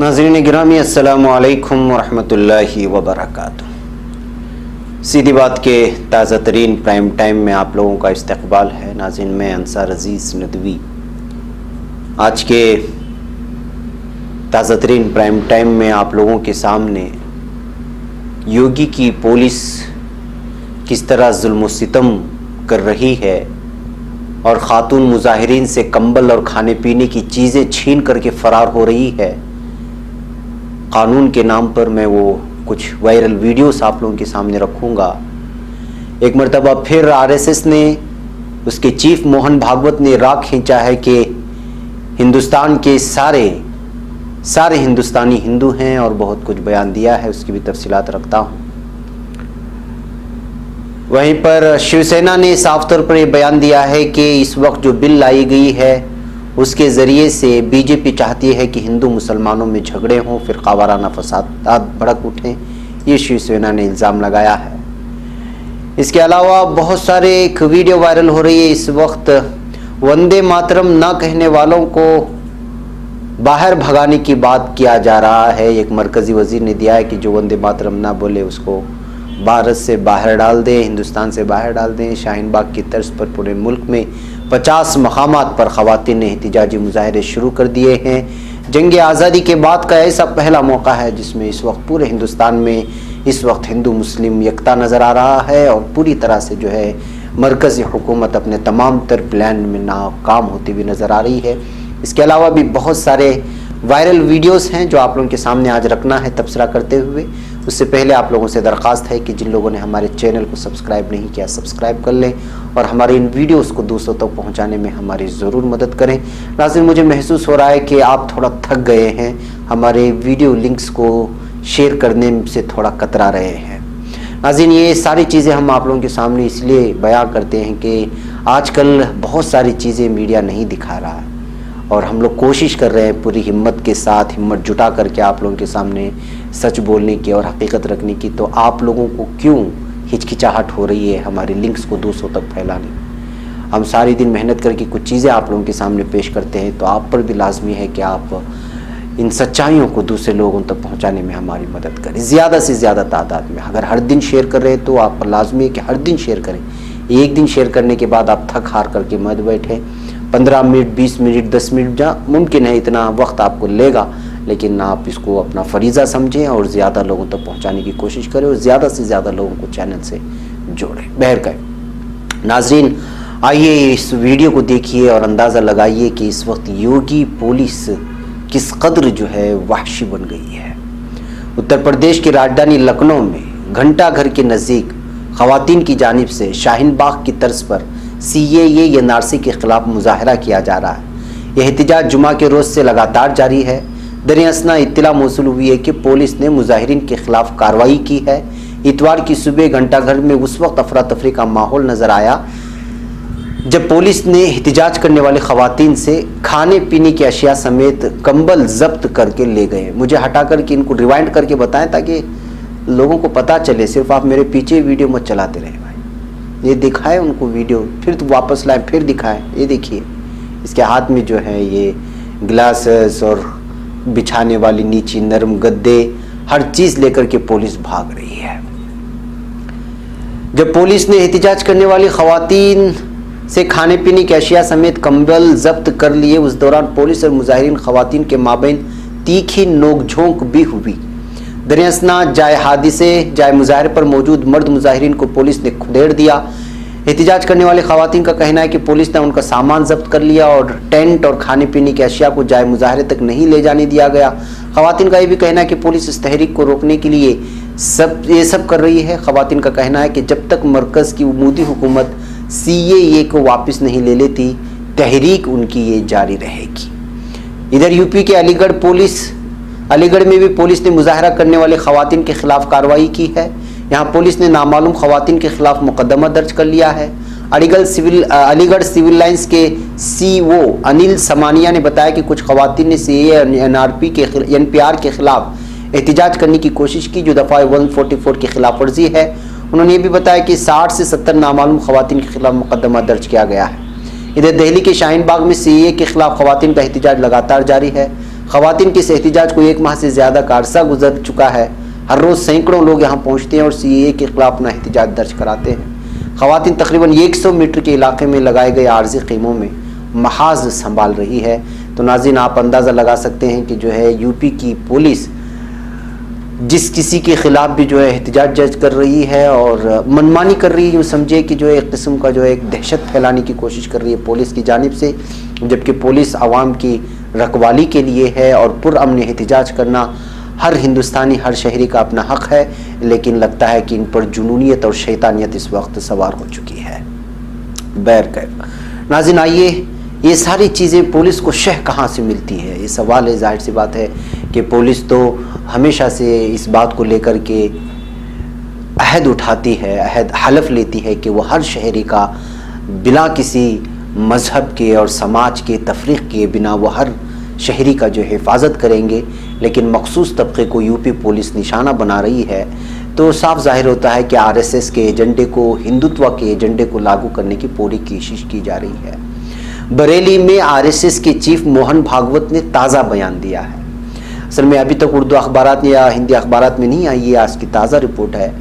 नाज़रीन गिरामी अस्सलामु अलैकुम वरहमतुल्लाहि वबरकातुहू। सीधी बात के ताज़ा तरीन प्राइम टाइम में आप लोगों का इस्तकबाल है। नाज़रीन मैं अंसार अजीज़ नदवी आज के ताज़ा तरीन प्राइम टाइम में आप लोगों के सामने योगी की पुलिस किस तरह जुल्म सितम कर रही है और ख़ातून मुजाहिरीन से कंबल और खाने पीने की चीज़ें छीन करके फ़रार हो रही है। कानून के नाम पर मैं वो कुछ वायरल वीडियोस आप लोगों के सामने रखूँगा। एक मरतबा फिर आरएसएस ने, उसके चीफ मोहन भागवत ने राग खींचा है कि हिंदुस्तान के सारे हिंदुस्तानी हिंदू हैं और बहुत कुछ बयान दिया है, उसकी भी तफसीलात रखता हूँ। वहीं पर शिवसेना ने साफ तौर पर यह बयान दिया है कि इस वक्त जो बिल लाई गई है उसके ज़रिए से बीजेपी चाहती है कि हिंदू मुसलमानों में झगड़े हों, फिर वाराना फसादात भड़क उठें। ये शिवसेना ने इल्ज़ाम लगाया है। इसके अलावा बहुत सारे एक वीडियो वायरल हो रही है इस वक्त। वंदे मातरम ना कहने वालों को बाहर भगाने की बात किया जा रहा है। एक मरकज़ी वज़ीर ने दिया है कि जो वंदे मातरम ना बोले उसको भारत से बाहर डाल दें, हिंदुस्तान से बाहर डाल दें। शाहीन बाग की तर्ज पर पूरे मुल्क में 50 मकामात पर ख़वातीन ने एहतिजाजी मुजाहरे शुरू कर दिए हैं। जंग आज़ादी के बाद का ऐसा पहला मौका है जिसमें इस वक्त पूरे हिंदुस्तान में इस वक्त हिंदू मुस्लिम यकता नज़र आ रहा है और पूरी तरह से जो है मरकज़ी हुकूमत अपने तमाम तर प्लान में नाकाम होती हुई नज़र आ रही है। इसके अलावा भी बहुत सारे वायरल वीडियोस हैं जो आप लोगों के सामने आज रखना है तबसरा करते हुए। उससे पहले आप लोगों से दरख्वास्त है कि जिन लोगों ने हमारे चैनल को सब्सक्राइब नहीं किया सब्सक्राइब कर लें और हमारे इन वीडियोस को दूसरों तक पहुंचाने में हमारी ज़रूर मदद करें। नाज़रीन मुझे महसूस हो रहा है कि आप थोड़ा थक गए हैं, हमारे वीडियो लिंक्स को शेयर करने से थोड़ा कतरा रहे हैं। नाज़रीन ये सारी चीज़ें हम आप लोगों के सामने इसलिए बयां करते हैं कि आजकल बहुत सारी चीज़ें मीडिया नहीं दिखा रहा है और हम लोग कोशिश कर रहे हैं पूरी हिम्मत के साथ, हिम्मत जुटा करके आप लोगों के सामने सच बोलने की और हकीकत रखने की। तो आप लोगों को क्यों हिचकिचाहट हो रही है हमारे लिंक्स को दूसरों तक फैलाने? हम सारी दिन मेहनत करके कुछ चीज़ें आप लोगों के सामने पेश करते हैं, तो आप पर भी लाजमी है कि आप इन सच्चाइयों को दूसरे लोगों तक पहुँचाने में हमारी मदद करें ज़्यादा से ज़्यादा तादाद में। अगर हर दिन शेयर कर रहे हैं तो आप पर लाजमी है कि हर दिन शेयर करें। एक दिन शेयर करने के बाद आप थक हार करके मत बैठें। 15 मिनट 20 मिनट 10 मिनट जहाँ मुमकिन है इतना वक्त आपको लेगा, लेकिन आप इसको अपना फरीज़ा समझें और ज़्यादा लोगों तक पहुँचाने की कोशिश करें और ज़्यादा से ज़्यादा लोगों को चैनल से जोड़ें। बहरकैफ नाज़रीन आइए इस वीडियो को देखिए और अंदाज़ा लगाइए कि इस वक्त योगी पुलिस किस कदर जो है वहशी बन गई है। उत्तर प्रदेश की राजधानी लखनऊ में घंटा घर के नज़दीक ख़वातीन की जानिब से शाहीन बाग की तर्ज पर CAA NRC के ख़िलाफ़ मुजाहरा किया जा रहा है। यह एहतिजाज जुमा के रोज़ से लगातार जारी है। दरअसल इत्तला मौसूल हुई है कि पुलिस ने मुजाहिरीन के ख़िलाफ़ कार्रवाई की है। इतवार की सुबह घंटाघर में उस वक्त अफरा तफरी का माहौल नज़र आया जब पुलिस ने एहतिजाज करने वाले ख़वातीन से खाने पीने की अशिया समेत कंबल जब्त करके ले गए। मुझे हटा कर के इनको रिवाइंड करके बताएं ताकि लोगों को पता चले, सिर्फ आप मेरे पीछे वीडियो मत चलाते रहे भाई। ये दिखाएं उनको वीडियो, फिर तो वापस लाएं, फिर दिखाएं। ये देखिए इसके हाथ में जो है ये ग्लासेस और बिछाने वाली नीचे नरम गद्दे, हर चीज़ लेकर के पुलिस भाग रही है। जब पुलिस ने एहतिजाज करने वाली ख़वातीन से खाने पीने की अशिया समेत कंबल जब्त कर लिए, उस दौरान पुलिस और मुजाहिरीन ख़वातीन के माबैन तीखी नोकझोंक भी हुई। दरअसल जाए मुजाहरे पर मौजूद मर्द मुजाहिरीन को पुलिस ने खदेड़ दिया। एहतिजाज करने वाले ख़वातीन का कहना है कि पुलिस ने उनका सामान जब्त कर लिया और टेंट और खाने पीने की अशिया को जाए मुजाहरे तक नहीं ले जाने दिया गया। ख़वातीन का यह भी कहना है कि पुलिस इस तहरीक को रोकने के लिए ये सब कर रही है। ख़वातीन का कहना है कि जब तक मरकज़ की मोदी हुकूमत CAA को वापस नहीं ले लेती तहरीक उनकी ये जारी रहेगी। इधर यूपी के अलीगढ़ में भी पुलिस ने मुजाहरा करने वाले ख़वातीन के ख़िलाफ़ कार्रवाई की है। यहाँ पुलिस ने नामालूम ख़वातीन के ख़िलाफ़ मुकदमा दर्ज कर लिया है। अलीगढ़ सिविल लाइंस के CO अनिल समानिया ने बताया कि कुछ ख़वातीन ने CAA NPR के ख़िलाफ़ एहतिजाज करने की कोशिश की जो दफ़ा 144 की खिलाफ वर्जी है। उन्होंने ये भी बताया कि 60 से 70 नामालूम ख़वातीन के खिलाफ मुकदमा दर्ज किया गया है। इधर दिल्ली के शाहीन बाग में CAA के खिलाफ ख़वातीन का एहतिजाज लगातार जारी है। खवातीन के इस एहतिजाज को 1 माह से ज़्यादा का अरसा गुजर चुका है। हर रोज़ सैकड़ों लोग यहाँ पहुँचते हैं और CAA के खिलाफ अपना एहतिजाज दर्ज कराते हैं। खवातीन तकरीबन 100 मीटर के इलाके में लगाए गए आर्जी ख़ीमों में महाज संभाल रही है। तो नाज़रीन, आप अंदाज़ा लगा सकते हैं कि जो है यूपी की पुलिस जिस किसी के खिलाफ भी जो है एहतिजाज दर्ज कर रही है और मनमानी कर रही है, यूँ समझिए कि जो है एक किस्म का जो है एक दहशत फैलाने की कोशिश कर रही है पुलिस की जानिब से, जबकि पुलिस आवाम की रखवाली के लिए है और पुरअमन एहतिजाज करना हर हिंदुस्तानी, हर शहरी का अपना हक है। लेकिन लगता है कि इन पर जुनूनियत और शैतानियत इस वक्त सवार हो चुकी है। नाज़रीन, आइए, ये सारी चीज़ें पुलिस को शह कहाँ से मिलती है, ये सवाल है। जाहिर सी बात है कि पुलिस तो हमेशा से इस बात को लेकर के अहद उठाती है, अहद हलफ लेती है कि वो हर शहरी का बिना किसी मज़हब के और समाज के तफरीक़ के बिना वो हर शहरी का जो हिफाजत करेंगे। लेकिन मखसूस तबके को यूपी पुलिस निशाना बना रही है, तो साफ जाहिर होता है कि RSS के एजेंडे को, हिंदुत्व के एजेंडे को लागू करने की पूरी कोशिश की जा रही है। बरेली में RSS के चीफ मोहन भागवत ने ताज़ा बयान दिया है। असल में अभी तक उर्दू अखबारात या हिंदी अखबारात में नहीं आई, ये आज की ताज़ा रिपोर्ट है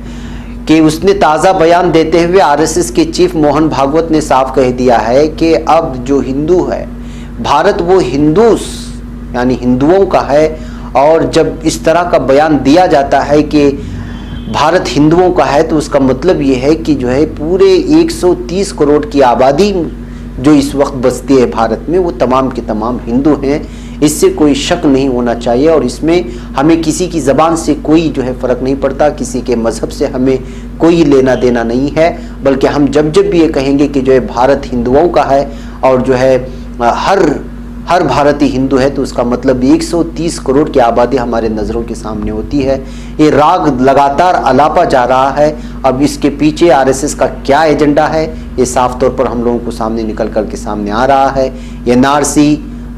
कि उसने ताज़ा बयान देते हुए RSS के चीफ मोहन भागवत ने साफ कह दिया है कि अब जो हिंदू है, भारत वो हिंदूस यानी हिंदुओं का है। और जब इस तरह का बयान दिया जाता है कि भारत हिंदुओं का है, तो उसका मतलब ये है कि जो है पूरे 130 करोड़ की आबादी जो इस वक्त बसती है भारत में, वो तमाम के तमाम हिंदू हैं। इससे कोई शक नहीं होना चाहिए और इसमें हमें किसी की ज़बान से कोई जो है फ़र्क नहीं पड़ता, किसी के मज़हब से हमें कोई लेना देना नहीं है। बल्कि हम जब जब भी ये कहेंगे कि जो है भारत हिंदुओं का है और जो है हर भारतीय हिंदू है, तो उसका मतलब 130 करोड़ की आबादी हमारे नज़रों के सामने होती है। ये राग लगातार अलापा जा रहा है। अब इसके पीछे RSS का क्या एजेंडा है, ये साफ तौर पर हम लोगों को सामने निकल कर के सामने आ रहा है। ये NRC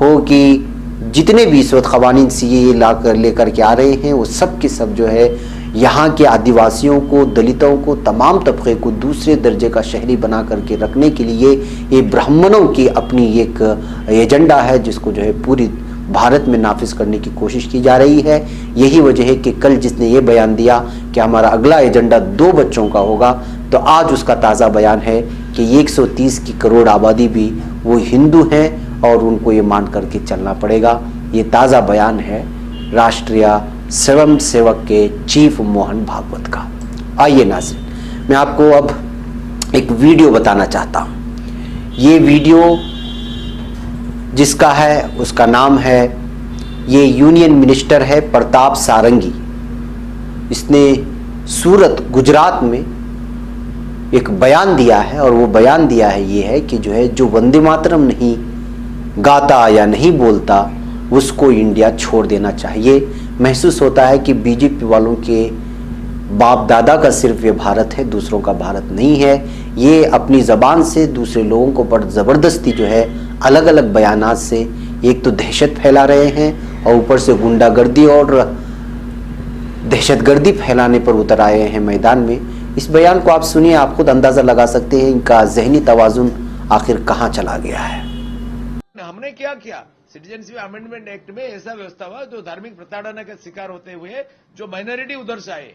हो कि जितने भी इस वक्त क़वानीन CAA लेकर के आ रहे हैं, वो सब के सब जो है यहाँ के आदिवासियों को, दलितों को, तमाम तबके को दूसरे दर्जे का शहरी बना करके रखने के लिए ये ब्राह्मणों की अपनी एक एजेंडा है, जिसको जो है पूरी भारत में नाफिज करने की कोशिश की जा रही है। यही वजह है कि कल जिसने ये बयान दिया कि हमारा अगला एजेंडा 2 बच्चों का होगा, तो आज उसका ताज़ा बयान है कि 130 की करोड़ आबादी भी वो हिंदू हैं और उनको ये मान करके चलना पड़ेगा। ये ताज़ा बयान है राष्ट्रीय स्वयं सेवक के चीफ मोहन भागवत का। आइए नाज़रीन, मैं आपको अब एक वीडियो बताना चाहता हूँ। ये वीडियो जिसका है उसका नाम है, ये यूनियन मिनिस्टर है प्रताप सारंगी। इसने सूरत गुजरात में एक बयान दिया है और वो बयान दिया है ये है कि जो है जो वंदे मातरम नहीं गाता या नहीं बोलता उसको इंडिया छोड़ देना चाहिए। महसूस होता है कि बीजेपी वालों के बाप दादा का सिर्फ ये भारत है, दूसरों का भारत नहीं है। ये अपनी ज़बान से दूसरे लोगों को बड़ ज़बरदस्ती जो है अलग अलग बयानात से एक तो दहशत फैला रहे हैं और ऊपर से गुंडागर्दी और दहशतगर्दी फैलाने पर उतर आए हैं मैदान में। इस बयान को आप सुनिए, आप खुद अंदाज़ा लगा सकते हैं इनका जहनी तवाजुन आखिर कहाँ चला गया है। हमने क्या किया, सिटीजनशिप अमेंडमेंट एक्ट में ऐसा व्यवस्था हुआ जो धार्मिक प्रताड़ना का शिकार होते हुए जो माइनॉरिटी उधर से आए,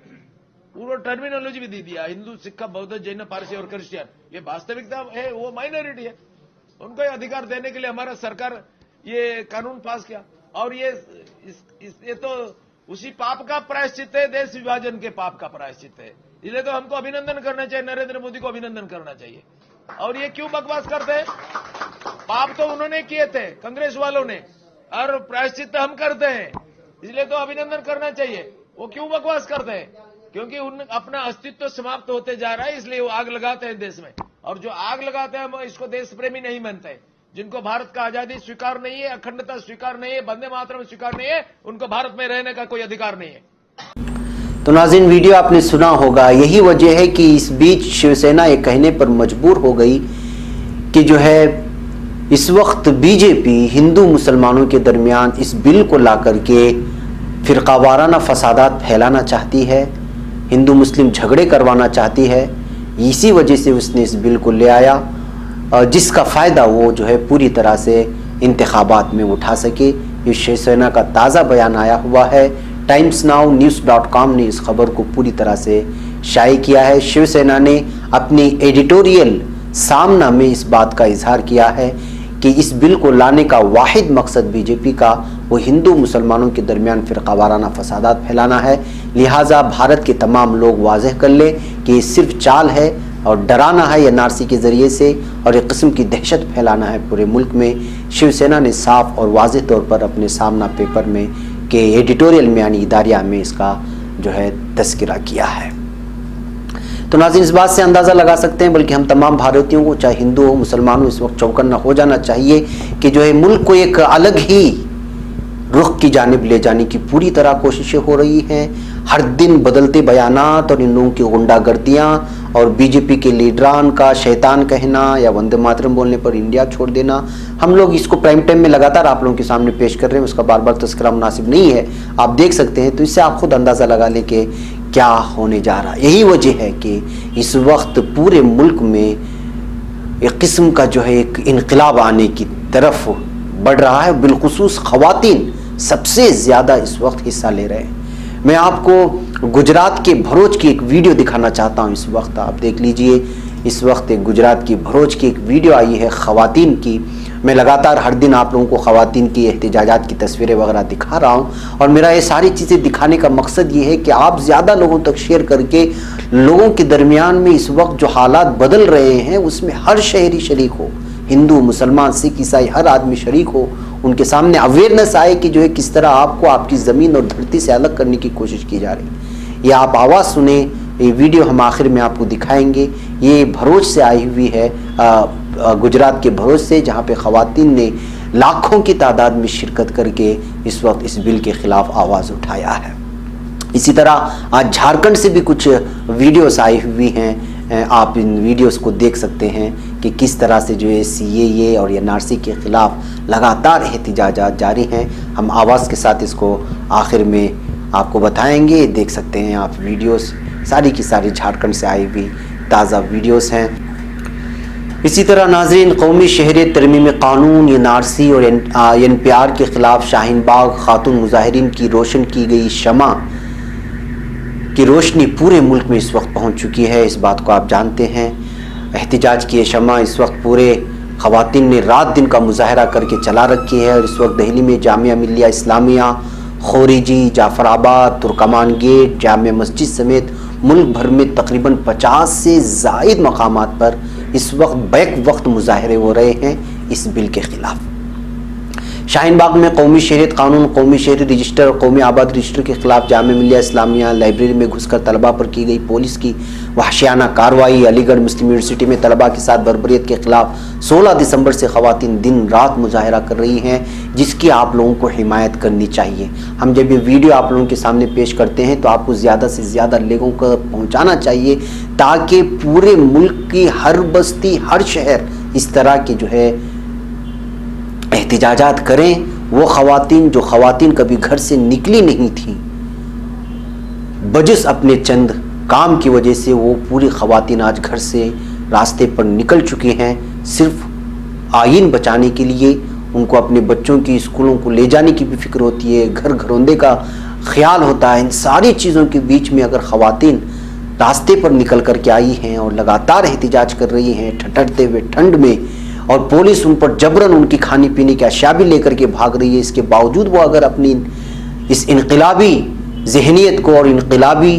पूरा टर्मिनोलॉजी भी दे दिया, हिंदू, सिख, बौद्ध, जैन, पारसी और क्रिश्चियन। ये वास्तविकता है, वो माइनॉरिटी है, उनको ये अधिकार देने के लिए हमारा सरकार ये कानून पास किया। और ये तो उसी पाप का प्रायश्चित है, देश विभाजन के पाप का प्रायश्चित है। इसलिए तो हमको अभिनंदन करना चाहिए, नरेंद्र मोदी को अभिनंदन करना चाहिए। और ये क्यों बकवास करते हैं? पाप तो उन्होंने किए थे कांग्रेस वालों ने, और प्रायश्चित हम करते हैं, इसलिए तो अभिनंदन करना चाहिए। वो क्यों बकवास करते हैं? क्योंकि उन अपना अस्तित्व समाप्त होते जा रहा है, इसलिए वो आग लगाते हैं देश में। और जो आग लगाते हैं हम इसको देश प्रेमी नहीं मानते। जिनको भारत का आजादी स्वीकार नहीं है, अखंडता स्वीकार नहीं है, वंदे मातरम स्वीकार नहीं है, उनको भारत में रहने का कोई अधिकार नहीं है। तो नाज़रीन, वीडियो आपने सुना होगा। यही वजह है कि इस बीच शिवसेना ये कहने पर मजबूर हो गई कि जो है इस वक्त बीजेपी हिंदू मुसलमानों के दरमियान इस बिल को ला करके फ़िरक़ावाराना फसादात फैलाना चाहती है, हिंदू मुस्लिम झगड़े करवाना चाहती है। इसी वजह से उसने इस बिल को ले आया जिसका फ़ायदा वो जो है पूरी तरह से इंतखाबात में उठा सके। ये शिवसेना का ताज़ा बयान आया हुआ है। टाइम्स नाउ न्यूज़.com ने इस खबर को पूरी तरह से शाये किया है। शिवसेना ने अपनी एडिटोरियल सामना में इस बात का इजहार किया है कि इस बिल को लाने का वाहिद मकसद बीजेपी का वो हिंदू मुसलमानों के दरमियान फ़िरक़ावाराना फसादात फैलाना है। लिहाजा भारत के तमाम लोग वाज़ेह कर लें कि ये सिर्फ चाल है और डराना है एनआरसी के ज़रिए से और एक किस्म की दहशत फैलाना है पूरे मुल्क में। शिवसेना ने साफ और वाज़ेह तौर पर अपने सामना पेपर में के एडिटोरियल में यानी इदारिया में इसका जो है तस्करा किया है। तो नाज़रीन, इस बात से अंदाज़ा लगा सकते हैं, बल्कि हम तमाम भारतीयों को, चाहे हिंदू हो मुसलमान हो, इस वक्त चौकन्ना हो जाना चाहिए कि जो है मुल्क को एक अलग ही रुख की जानिब ले जाने की पूरी तरह कोशिशें हो रही हैं। हर दिन बदलते बयानात और इन लोगों की गुंडागर्दियाँ और बीजेपी के लीडरान का शैतान कहना या वंदे मातरम बोलने पर इंडिया छोड़ देना, हम लोग इसको प्राइम टाइम में लगातार आप लोगों के सामने पेश कर रहे हैं, उसका बार बार तस्करा मुनासिब नहीं है, आप देख सकते हैं। तो इससे आप खुद अंदाज़ा लगा लें कि क्या होने जा रहा है। यही वजह है कि इस वक्त पूरे मुल्क में एक किस्म का जो है एक इनकलाब आने की तरफ बढ़ रहा है। बिलखुसूस ख़वातीन सबसे ज़्यादा इस वक्त हिस्सा ले रहे हैं। मैं आपको गुजरात के भरूच की एक वीडियो दिखाना चाहता हूं। इस वक्त आप देख लीजिए, इस वक्त एक गुजरात की भरूच की एक वीडियो आई है ख़वातीन की। मैं लगातार हर दिन आप लोगों को ख़वातीन की एहतिजाजात की तस्वीरें वगैरह दिखा रहा हूं और मेरा ये सारी चीज़ें दिखाने का मकसद ये है कि आप ज़्यादा लोगों तक शेयर करके लोगों के दरमियान में इस वक्त जो हालात बदल रहे हैं उसमें हर शहरी शरीक हो, हिंदू मुसलमान सिख ईसाई हर आदमी शरीक हो, उनके सामने अवेयरनेस आए कि जो है किस तरह आपको आपकी ज़मीन और धरती से अलग करने की कोशिश की जा रही है। ये आप आवाज़ सुने, ये वीडियो हम आखिर में आपको दिखाएंगे। ये भरूच से आई हुई है, गुजरात के भरूच से, जहाँ पे ख़वातीन ने लाखों की तादाद में शिरकत करके इस वक्त इस बिल के ख़िलाफ़ आवाज़ उठाया है। इसी तरह आज झारखंड से भी कुछ वीडियोस आई हुई हैं। आप इन वीडियोस को देख सकते हैं कि किस तरह से जो है CAA और एनआरसी के ख़िलाफ़ लगातार एहतिजाजात जारी हैं। हम आवाज़ के साथ इसको आखिर में आपको बताएंगे। देख सकते हैं आप वीडियोस, सारी की सारी झारखंड से आई हुई ताज़ा वीडियोस हैं। इसी तरह नाज़रीन, कौमी शहरियत तरमीम कानून एनआरसी और NPR के ख़िलाफ़ शाहीन बाग खातून मुजाहिरीन की रोशन की गई शमा की रोशनी पूरे मुल्क में इस वक्त पहुंच चुकी है। इस बात को आप जानते हैं। एहतिजाज की शमा इस वक्त पूरे ख़वातीन ने रात दिन का मुजाहरा करके चला रखी है और इस वक्त दिल्ली में जामिया मिल्लिया इस्लामिया, खोरीजी, जाफराबाद, तुर्कमान गेट, जामिया मस्जिद समेत मुल्क भर में तकरीबन 50 से ज़ायद मकामात पर इस वक्त बैक वक्त मुजाहरे हो रहे हैं इस बिल के ख़िलाफ़। शाहीन बाग में कौमी शहरियत कानून, कौमी शहरी रजिस्टर और कौमी आबाद रजिस्टर के खिलाफ जामिया मिल्लिया इस्लामिया लाइब्रेरी में घुसकर तलबा पर की गई पुलिस की वहशियाना कार्रवाई। अलीगढ़ मुस्लिम यूनिवर्सिटी में तलबा के साथ बर्बरियत के खिलाफ 16 दिसंबर से ख़वातीन दिन रात मुजाहरा कर रही हैं, जिसकी आप लोगों को हिमायत करनी चाहिए। हम जब ये वीडियो आप लोगों के सामने पेश करते हैं तो आपको ज़्यादा से ज़्यादा लोगों को पहुँचाना चाहिए ताकि पूरे मुल्क की हर बस्ती, हर शहर इस तरह की जो है एहतिजाजात करें। वो ख़वातीन जो ख़वातीन कभी घर से निकली नहीं थी, बजिस अपने चंद काम की वजह से वो पूरी ख़वातीन आज घर से रास्ते पर निकल चुकी हैं। सिर्फ आइन बचाने के लिए उनको अपने बच्चों की स्कूलों को ले जाने की भी फिक्र होती है, घर घरौंदे का ख्याल होता है। इन सारी चीज़ों के बीच में अगर ख़वातीन रास्ते पर निकल कर के आई हैं और लगातार एहतिजाज कर रही हैं ठठरते हुए ठंड में, और पुलिस उन पर जबरन उनकी खाने पीने की अशिया भी लेकर के भाग रही है, इसके बावजूद वो अगर अपनी इस इनकलाबी जहनीत को और इनकलाबी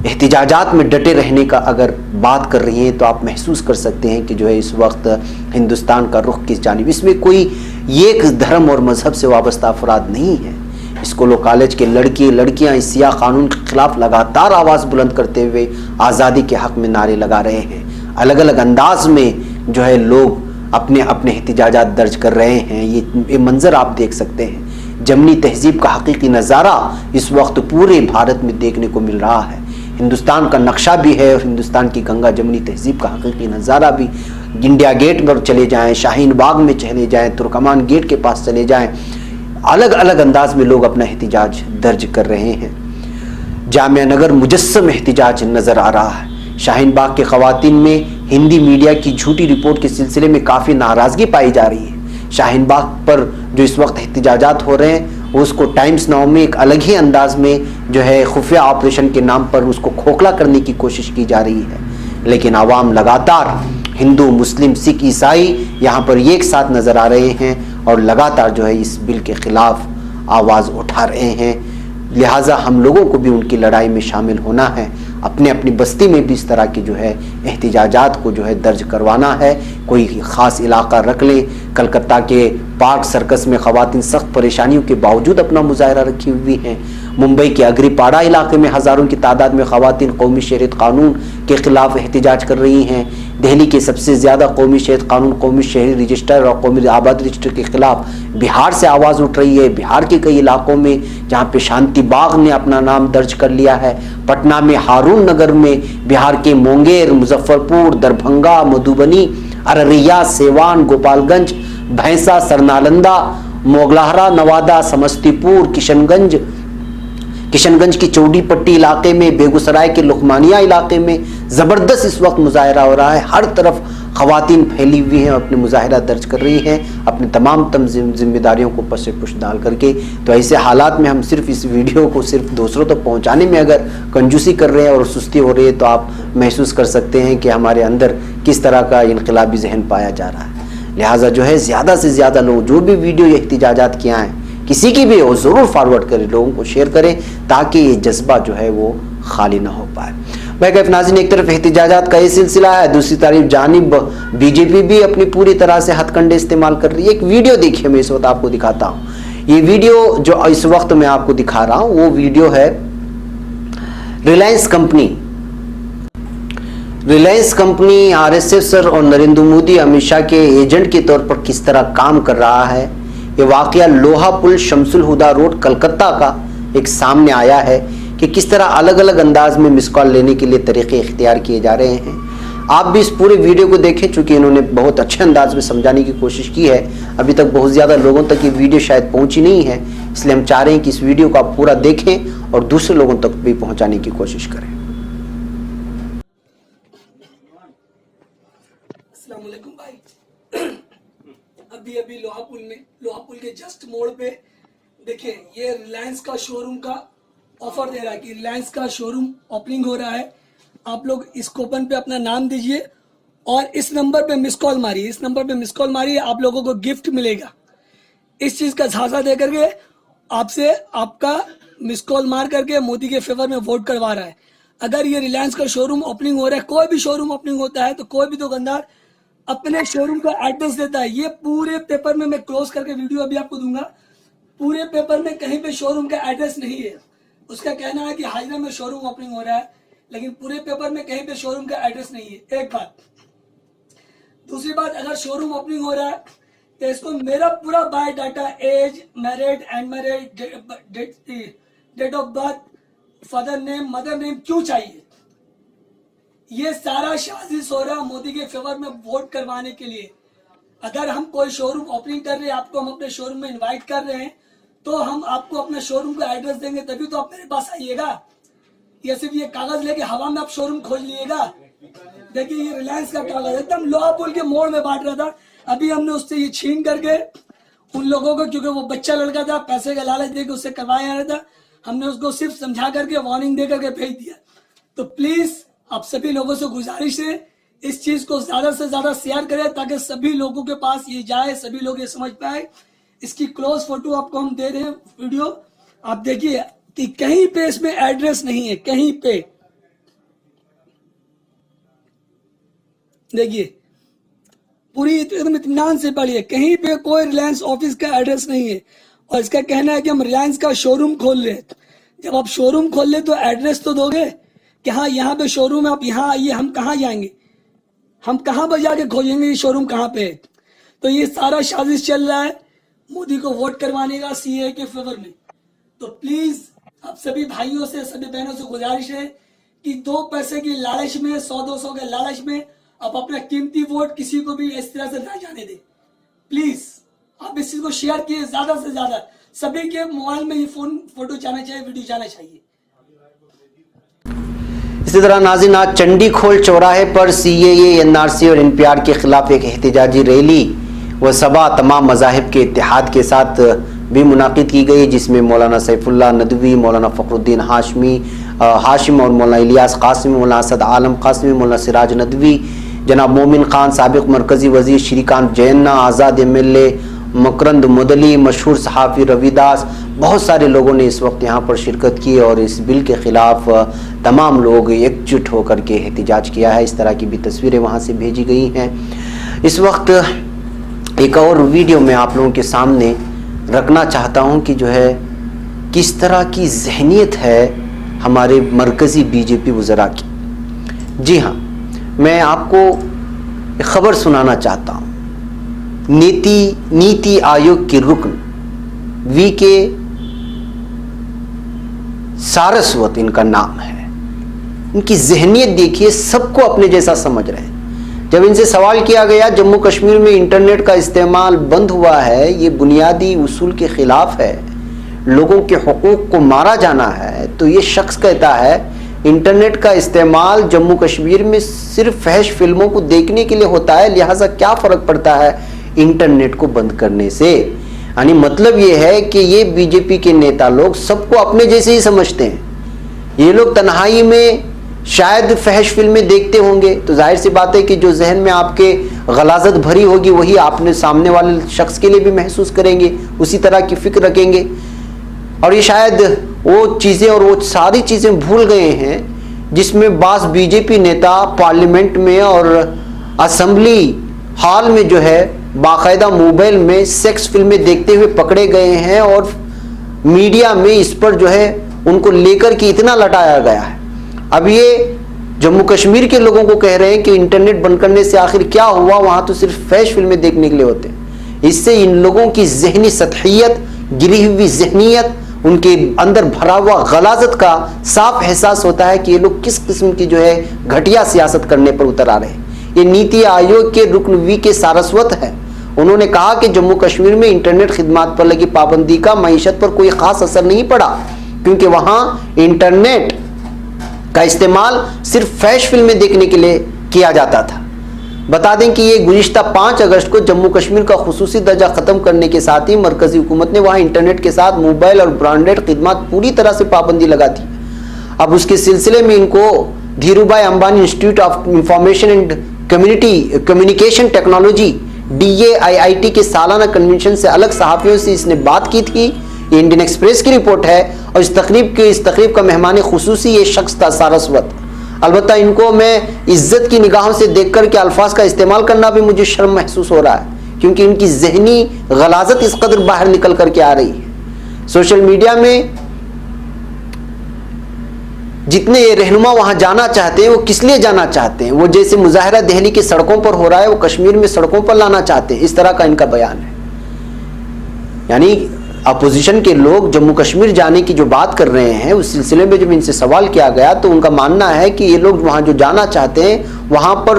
एहतिजाजात में डटे रहने का अगर बात कर रही हैं तो आप महसूस कर सकते हैं कि जो है इस वक्त हिंदुस्तान का रुख किस जानिब। इसमें कोई एक धर्म और मजहब से वाबस्ता अफराद नहीं है। स्कूलों कॉलेज के लड़के लड़कियां इस सियाह कानून के खिलाफ लगातार आवाज़ बुलंद करते हुए आज़ादी के हक़ में नारे लगा रहे हैं। अलग अलग अंदाज में जो है लोग अपने अपने एहतिजाजात दर्ज कर रहे हैं। ये मंज़र आप देख सकते हैं। जमनी तहजीब का हकीकी नज़ारा इस वक्त पूरे भारत में देखने को मिल रहा है। हिंदुस्तान का नक्शा भी है और हिंदुस्तान की गंगा जमनी तहजीब का हकीकी नज़ारा भी। इंडिया गेट पर चले जाएं, शाहीन बाग में चले जाएं, तुर्कमान गेट के पास चले जाएं, अलग अलग अंदाज में लोग अपना एहतिजाज दर्ज कर रहे हैं। जामिया नगर मुजस्सम एहतिजाज नज़र आ रहा है। शाहीन बाग के ख़वातीन में हिंदी मीडिया की झूठी रिपोर्ट के सिलसिले में काफ़ी नाराज़गी पाई जा रही है। शाहीन बाग पर जो इस वक्त एहतिजाजात हो रहे हैं उसको टाइम्स नाउ में एक अलग ही अंदाज में जो है खुफिया ऑपरेशन के नाम पर उसको खोखला करने की कोशिश की जा रही है। लेकिन आवाम लगातार, हिंदू, मुस्लिम, सिख, ईसाई यहाँ पर एक साथ नज़र आ रहे हैं और लगातार जो है इस बिल के खिलाफ आवाज़ उठा रहे हैं। लिहाजा हम लोगों को भी उनकी लड़ाई में शामिल होना है, अपने अपनी बस्ती में भी इस तरह की जो है एहतिजाजात को जो है दर्ज करवाना है। कोई ख़ास इलाका रख ले। कलकत्ता के पार्क सर्कस में ख़वातीन सख्त परेशानियों के बावजूद अपना मुजाहरा रखी हुई हैं। मुंबई के अग्रीपाड़ा इलाके में हज़ारों की तादाद में ख़वातीन कौमी शहरियत कानून के ख़िलाफ़ एहतिजाज कर रही हैं। दिल्ली के सबसे ज़्यादा कौमी शहरियत कानून, कौमी शहरी रजिस्टर और कौमी आबादी रजिस्टर के ख़िलाफ़ बिहार से आवाज़ उठ रही है। बिहार के कई इलाकों में जहाँ पे शांति बाग ने अपना नाम दर्ज कर लिया है। पटना में हारून नगर में, बिहार के मुंगेर, मुजफ्फरपुर, दरभंगा, मधुबनी, अररिया, सेवान, गोपालगंज, भैंसा, सरनालंदा, मोगलाहरा, नवादा, समस्तीपुर, किशनगंज की चौड़ीपट्टी इलाके में, बेगूसराय के लुकमानिया इलाके में ज़बरदस्त इस वक्त मुजाहरा हो रहा है। हर तरफ ख़वातीन फैली हुई हैं, अपने मुजाहरा दर्ज कर रही हैं अपनी तमाम जिम्मेदारियों को पसे पुश डाल करके। तो ऐसे हालात में हम सिर्फ इस वीडियो को सिर्फ दूसरों तक पहुंचाने में अगर कंजूसी कर रहे हैं और सुस्ती हो रही है तो आप महसूस कर सकते हैं कि हमारे अंदर किस तरह का इनकलाबी जहन पाया जा रहा है। लिहाजा जो है ज़्यादा से ज़्यादा लोग जो भी वीडियो एहतिजाजात किया हैं, किसी की भी हो, ज़रूर फॉरवर्ड करें, लोगों को शेयर करें ताकि ये जज्बा जो है वो खाली ना हो पाए। भाई नाज़रीन, एक तरफ एहतिजाजात का ये सिलसिला है, दूसरी तरफ जानिब बीजेपी भी अपनी पूरी तरह से हथकंडे इस्तेमाल कर रही है। एक वीडियो देखिए, मैं इस वक्त आपको दिखाता हूँ। ये वीडियो जो इस वक्त मैं आपको दिखा रहा हूँ वो वीडियो है रिलायंस कंपनी आरएसएस सर और नरेंद्र मोदी अमित शाह के एजेंट के तौर पर किस तरह काम कर रहा है। ये वाकया लोहा पुल शमसुल हुदा रोड कलकत्ता का एक सामने आया है कि किस तरह अलग अलग अंदाज में मिस कॉल लेने के लिए तरीके इख्तियार किए जा रहे हैं। आप भी इस पूरे वीडियो को देखें, चूंकि इन्होंने बहुत अच्छे अंदाज में समझाने की कोशिश की है। अभी तक बहुत ज़्यादा लोगों तक ये वीडियो शायद पहुंची नहीं है, इसलिए हम चाह रहे हैं कि इस वीडियो को आप पूरा देखें और दूसरे लोगों तक भी पहुंचाने की कोशिश करें। अस्सलाम वालेकुम भाई। अभी लोहा पुल के जस्ट मोड़ पे देखिए, ये रिलायंस का शोरूम का ऑफर दे रहा है कि रिलायंस का शोरूम ओपनिंग हो रहा है। आप लोग इस कूपन पे अपना नाम दीजिए और इस नंबर पे मिस कॉल मारिए। आप लोगों को गिफ्ट मिलेगा। इस चीज का झांसा दे करके आपसे आपका मिस कॉल मार करके मोदी के फेवर में वोट करवा रहा है। अगर ये रिलायंस का शोरूम ओपनिंग हो रहा है, कोई भी शोरूम ओपनिंग होता है तो कोई भी दुकानदार अपने शोरूम का एड्रेस देता है। ये पूरे पेपर में, मैं क्लोज करके वीडियो अभी आपको दूंगा, पूरे पेपर में कहीं पे शोरूम का एड्रेस नहीं है। उसका कहना है कि हाजिरा में शोरूम ओपनिंग हो रहा है, लेकिन पूरे पेपर में कहीं पे शोरूम का एड्रेस नहीं है। एक बात। दूसरी बात, अगर शोरूम ओपनिंग हो रहा है तो इसको मेरा पूरा biodata, age, married, unmarried, date of birth, father name, mother name क्यों चाहिए? ये सारा साजिश हो रहा है मोदी के फेवर में वोट करवाने के लिए। अगर हम कोई शोरूम ओपनिंग कर रहे हैं, आपको हम अपने शोरूम में इनवाइट कर रहे हैं, तो हम आपको अपने शोरूम का एड्रेस देंगे, तभी तो आप मेरे पास आइएगा। या सिर्फ ये कागज लेके हवा में आप शोरूम खोज लिएगा। देखिए, ये रिलायंस का कागज एकदम लोहा पुल के मोड़ में बांट रहा था। अभी हमने उससे ये छीन करके उन लोगों को, क्योंकि वो बच्चा लड़का था, पैसे का लालच देकर उससे करवाया रहा था, हमने उसको सिर्फ समझा करके, वार्निंग दे करके भेज दिया। तो प्लीज आप सभी लोगों से गुजारिश है, इस चीज को ज्यादा से ज्यादा शेयर करें ताकि सभी लोगों के पास ये जाए, सभी लोग ये समझ पाए। इसकी क्लोज फोटो आपको हम दे रहे हैं, वीडियो आप देखिए कि कहीं पे इसमें एड्रेस नहीं है, कहीं पे देखिए, पूरी एकदम इत्मीनान से पढ़िए, कहीं पे कोई रिलायंस ऑफिस का एड्रेस नहीं है। और इसका कहना है कि हम रिलायंस का शोरूम खोल रहे हैं। जब आप शोरूम खोल ले तो एड्रेस तो दोगे कि हाँ यहाँ पे शोरूम है, आप यहाँ आइए। हम कहाँ जाएंगे? हम कहाँ पर जाके खोजेंगे ये शोरूम कहाँ पे है? तो ये सारा साजिश चल रहा है मोदी को वोट करवाने का सीए के फेवर में। तो प्लीज आप सभी भाइयों से, सभी बहनों से गुजारिश है कि 2 पैसे की लालच में, 100-200 के लालच में आप अपना कीमती वोट किसी को भी इस तरह से ना जाने दें। प्लीज आप इस चीज को शेयर किए ज्यादा से ज्यादा। सभी के मोबाइल में ये फोटो जाना चाहिए, वीडियो जाना चाहिए। इसी तरह नाज़रीन, आज चंडीखोल चौराहे पर सीएए, एनआरसी और एनपीआर के खिलाफ एक एहतिजाजी रैली वह सभा तमाम मज़ाहिब के इत्तेहाद के साथ भी मुनाकिद की गई, जिसमें मौलाना सैफुल्लाह नदवी, मौलाना फ़खरुद्दीन हाशिम और मौलाना इलियास कासिमी, मौलाना असद आलम कासिमी, मौलाना सिराज नदवी, जनाब मोमिन खान साबिक़ मरकज़ी वज़ीर, श्रीकांत जयन्ना, आज़ाद MLA, मकरंद मुदली, मशहूर सहाफ़ी रविदास, बहुत सारे लोगों ने इस वक्त यहाँ पर शिरकत की और इस बिल के ख़िलाफ़ तमाम लोग एकजुट होकर के एहतिजाज किया है। इस तरह की भी तस्वीरें वहाँ से भेजी गई हैं। इस वक्त एक और वीडियो मैं आप लोगों के सामने रखना चाहता हूँ कि जो है किस तरह की जहनीत है हमारे मरकज़ी BJP वज़रा की। जी हाँ, मैं आपको एक ख़बर सुनाना चाहता हूँ। नीति आयोग के रुकन VK सारस्वत इनका नाम है। इनकी जहनीत देखिए, सबको अपने जैसा समझ रहे हैं। जब इनसे सवाल किया गया जम्मू कश्मीर में इंटरनेट का इस्तेमाल बंद हुआ है, ये बुनियादी उसूल के ख़िलाफ़ है, लोगों के हुकूक को मारा जाना है, तो ये शख्स कहता है इंटरनेट का इस्तेमाल जम्मू कश्मीर में सिर्फ फहश फिल्मों को देखने के लिए होता है, लिहाजा क्या फ़र्क पड़ता है इंटरनेट को बंद करने से। यानी मतलब ये है कि ये BJP के नेता लोग सबको अपने जैसे ही समझते हैं। ये लोग तन्हाई में शायद फहश फिल्में देखते होंगे, तो जाहिर सी बात है कि जो जहन में आपके गलाजत भरी होगी वही आपने सामने वाले शख्स के लिए भी महसूस करेंगे, उसी तरह की फ़िक्र रखेंगे। और ये शायद वो चीज़ें और वो सारी चीज़ें भूल गए हैं जिसमें बास BJP नेता पार्लियामेंट में और असेंबली हॉल में जो है बाकायदा मोबाइल में सेक्स फिल्में देखते हुए पकड़े गए हैं और मीडिया में इस पर जो है उनको लेकर के इतना लटाया गया है। अब ये जम्मू कश्मीर के लोगों को कह रहे हैं कि इंटरनेट बंद करने से आखिर क्या हुआ, वहाँ तो सिर्फ फैश फिल्में देखने के लिए होते हैं। इससे इन लोगों की जहनी सतहियत, गिरी हुई जहनीत, उनके अंदर भरा हुआ गलाजत का साफ एहसास होता है कि ये लोग किस किस्म की जो है घटिया सियासत करने पर उतर आ रहे हैं। ये नीति आयोग के रुकन VK सारस्वत है। उन्होंने कहा कि जम्मू कश्मीर में इंटरनेट खिदमात पर लगी पाबंदी का मईशत पर कोई ख़ास असर नहीं पड़ा, क्योंकि वहाँ इंटरनेट का इस्तेमाल सिर्फ फैश फिल्में देखने के लिए किया जाता था। बता दें कि ये गुज़िश्ता 5 अगस्त को जम्मू कश्मीर का खुसूसी दर्जा ख़त्म करने के साथ ही मरकज़ी हुकूमत ने वहाँ इंटरनेट के साथ मोबाइल और ब्रांडेड खिदमत पूरी तरह से पाबंदी लगा दी। अब उसके सिलसिले में इनको Dhirubhai Ambani institute of information and communication technology DAIIT के सालाना कन्वेंशन से अलग सहाफ़ियों से इसने बात की थी। ये इंडियन एक्सप्रेस की रिपोर्ट है और इस तकरीब का मेहमान खुसूसी ये शख्स था सारस्वत। अलबत्ता इनको मैं इज्जत की निगाहों से देख कर के अल्फाज का इस्तेमाल करना भी मुझे शर्म महसूस हो रहा है, क्योंकि इनकी जहनी गलाजत इस कदर बाहर निकल करके आ रही है। सोशल मीडिया में जितने ये रहनुमा वहां जाना चाहते हैं, वो किस लिए जाना चाहते हैं? वो जैसे मुजाहरा दिल्ली के सड़कों पर हो रहा है, वो कश्मीर में सड़कों पर लाना चाहते हैं, इस तरह का इनका बयान है। यानी अपोजिशन के लोग जम्मू कश्मीर जाने की जो बात कर रहे हैं, उस सिलसिले में जब इनसे सवाल किया गया तो उनका मानना है कि ये लोग वहाँ जो जाना चाहते हैं, वहाँ पर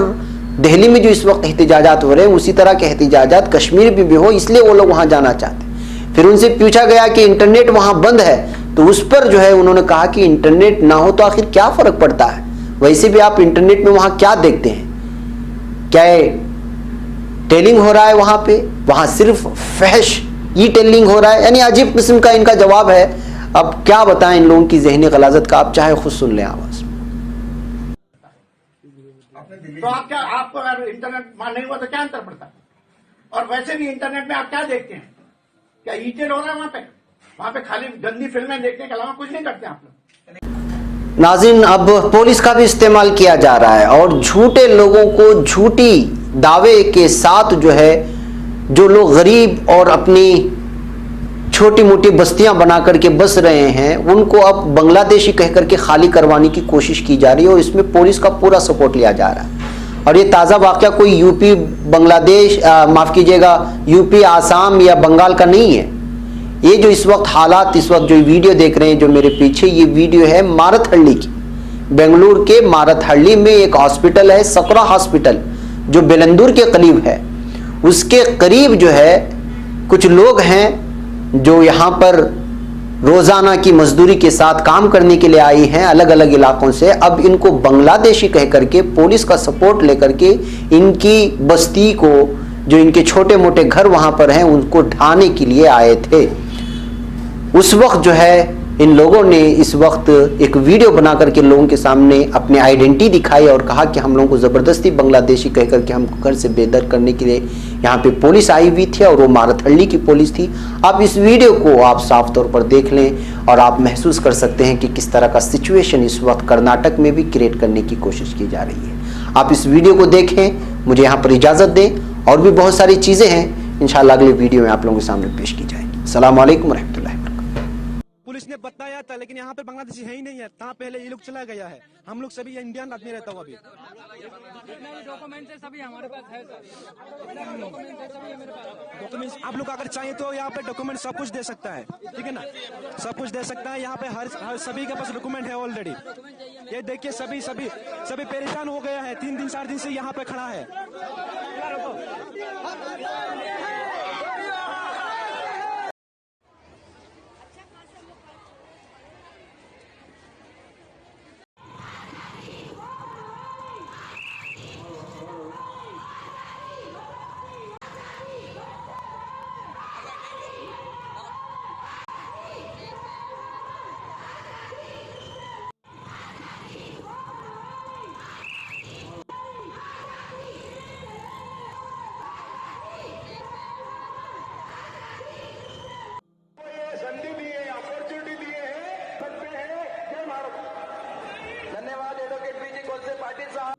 दिल्ली में जो इस वक्त एहतिजाजात हो रहे हैं उसी तरह के एहतिजाजात कश्मीर में भी हो, इसलिए वो लोग वहाँ जाना चाहते हैं। फिर उनसे पूछा गया कि इंटरनेट वहाँ बंद है, तो उस पर जो है उन्होंने कहा कि इंटरनेट ना हो तो आखिर क्या फ़र्क पड़ता है, वैसे भी आप इंटरनेट में वहाँ क्या देखते हैं, क्या टेलिंग हो रहा है वहाँ पे, वहाँ सिर्फ फहश टेलिंग हो रहा है। यानी अजीब किस्म का इनका जवाब है। अब क्या बताएं इन लोगों की जहनी गलाजत का, आप चाहे खुद सुन लें आवाज। तो आप क्या, आपको अगर इंटरनेट नहीं हुआ तो क्या अंतर पड़ता है? और वैसे भी इंटरनेट में आप क्या देखते हैं? क्या ईटेड हो रहा है वहां पे खाली गंदी फिल्में देखने के अलावा कुछ नहीं करते आप लोग। नाज़रीन, अब पुलिस का भी इस्तेमाल किया जा रहा है और झूठे लोगों को झूठी दावे के साथ जो है, जो लोग गरीब और अपनी छोटी मोटी बस्तियां बना करके बस रहे हैं, उनको अब बांग्लादेशी कह करके खाली करवाने की कोशिश की जा रही है और इसमें पुलिस का पूरा सपोर्ट लिया जा रहा है। और ये ताज़ा वाक़या कोई यूपी बांग्लादेश माफ़ कीजिएगा यूपी आसाम या बंगाल का नहीं है। ये जो इस वक्त हालात, इस वक्त जो वीडियो देख रहे हैं जो मेरे पीछे, ये वीडियो है मारथहल्ली की। बेंगलुरु के मारथहल्ली में एक हॉस्पिटल है, सकरा हॉस्पिटल, जो बेलंदूर के करीब है। उसके करीब जो है कुछ लोग हैं जो यहाँ पर रोज़ाना की मजदूरी के साथ काम करने के लिए आई हैं अलग अलग इलाकों से। अब इनको बांग्लादेशी कह करके पुलिस का सपोर्ट लेकर के इनकी बस्ती को जो इनके छोटे मोटे घर वहां पर हैं उनको ढाने के लिए आए थे। उस वक्त जो है इन लोगों ने इस वक्त एक वीडियो बना करके लोगों के सामने अपनी आइडेंटिटी दिखाई और कहा कि हम लोगों को जबरदस्ती बांग्लादेशी कह करके हमको घर से बेदर करने के लिए यहाँ पे पुलिस आई हुई थी और वो मारथहल्ली की पुलिस थी। आप इस वीडियो को आप साफ तौर पर देख लें और आप महसूस कर सकते हैं कि किस तरह का सिचुएशन इस वक्त कर्नाटक में भी क्रिएट करने की कोशिश की जा रही है। आप इस वीडियो को देखें, मुझे यहाँ पर इजाजत दें और भी बहुत सारी चीजें हैं इंशाल्लाह अगले वीडियो में आप लोगों के सामने पेश की जाएगी। अस्सलाम वालेकुम रहमतुल्लाहि। पुलिस ने बताया था लेकिन यहाँ पे बांग्लादेशी है ही नहीं है। कहाँ पहले ये लोग चला गया है। हम लोग सभी इंडियन आदमी रहता हूँ। अभी डॉक्यूमेंट है सभी हमारे पास है सर। डॉक्यूमेंट है सभी मेरे पास। डॉक्यूमेंट्स आप लोग अगर चाहिए तो यहाँ पे डॉक्यूमेंट सब कुछ दे सकता है, ठीक है ना, सब कुछ दे सकता है। यहाँ पे हर सभी के पास डॉक्यूमेंट है ऑलरेडी। ये देखिए सभी परेशान हो गया है। 3 दिन 4 दिन से यहाँ पे खड़ा है। संधि दी है, अपॉर्चुनिटी दी है, सकते हैं जय भारत। धन्यवाद एडवोकेट पीजी कोलसे पाटिल साहब।